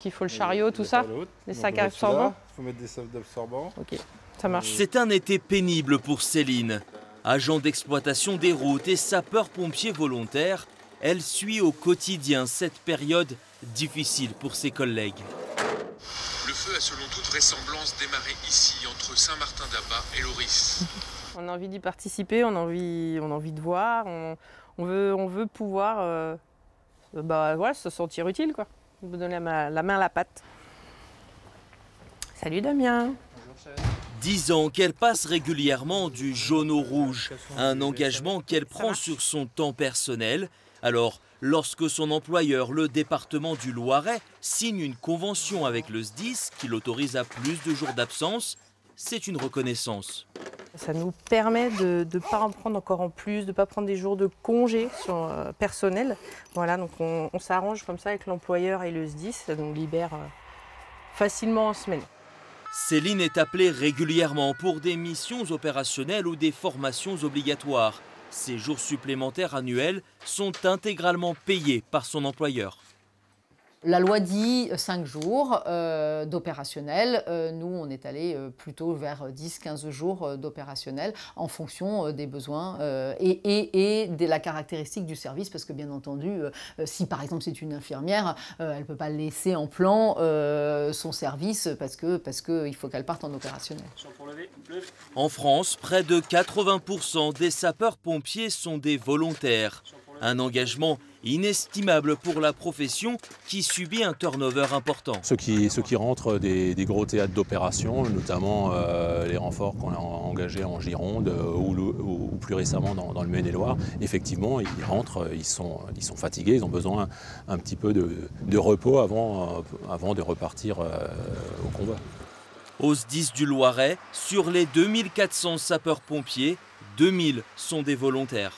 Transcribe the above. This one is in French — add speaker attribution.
Speaker 1: Qu'il faut le chariot, tout ça, les sacs absorbants.
Speaker 2: Il faut mettre des sacs absorbants.
Speaker 1: Ok, ça marche.
Speaker 3: C'est un été pénible pour Céline. Agent d'exploitation des routes et sapeur-pompier volontaire, elle suit au quotidien cette période difficile pour ses collègues.
Speaker 4: Le feu a selon toute vraisemblance démarré ici, entre Saint-Martin-d'Abat et Loris.
Speaker 1: On a envie d'y participer, on a envie de voir, on veut pouvoir voilà, se sentir utile, quoi. Vous donner la main à la pâte. Salut Damien.
Speaker 3: Bonjour, 10 ans qu'elle passe régulièrement du jaune au rouge, un engagement qu'elle prend sur son temps personnel. Alors, lorsque son employeur, le département du Loiret, signe une convention avec le SDIS qui l'autorise à plus de jours d'absence, c'est une reconnaissance.
Speaker 1: Ça nous permet de ne pas en prendre encore en plus, de ne pas prendre des jours de congé personnel. Voilà, donc on s'arrange comme ça avec l'employeur et le SDIS, ça nous libère facilement en semaine.
Speaker 3: Céline est appelée régulièrement pour des missions opérationnelles ou des formations obligatoires. Ces jours supplémentaires annuels sont intégralement payés par son employeur.
Speaker 5: La loi dit 5 jours d'opérationnel. Nous, on est allé plutôt vers 10-15 jours d'opérationnel en fonction des besoins et de la caractéristique du service. Parce que bien entendu, si par exemple c'est une infirmière, elle ne peut pas laisser en plan son service parce qu'il faut qu'elle parte en opérationnel.
Speaker 3: En France, près de 80% des sapeurs-pompiers sont des volontaires. Un engagement inestimable pour la profession qui subit un turnover important.
Speaker 6: Ceux qui rentrent des gros théâtres d'opération, notamment les renforts qu'on a engagés en Gironde ou plus récemment dans le Maine-et-Loire, effectivement, ils rentrent, ils sont fatigués, ils ont besoin un petit peu de repos avant de repartir au combat.
Speaker 3: Au SDIS du Loiret, sur les 2400 sapeurs-pompiers, 2000 sont des volontaires.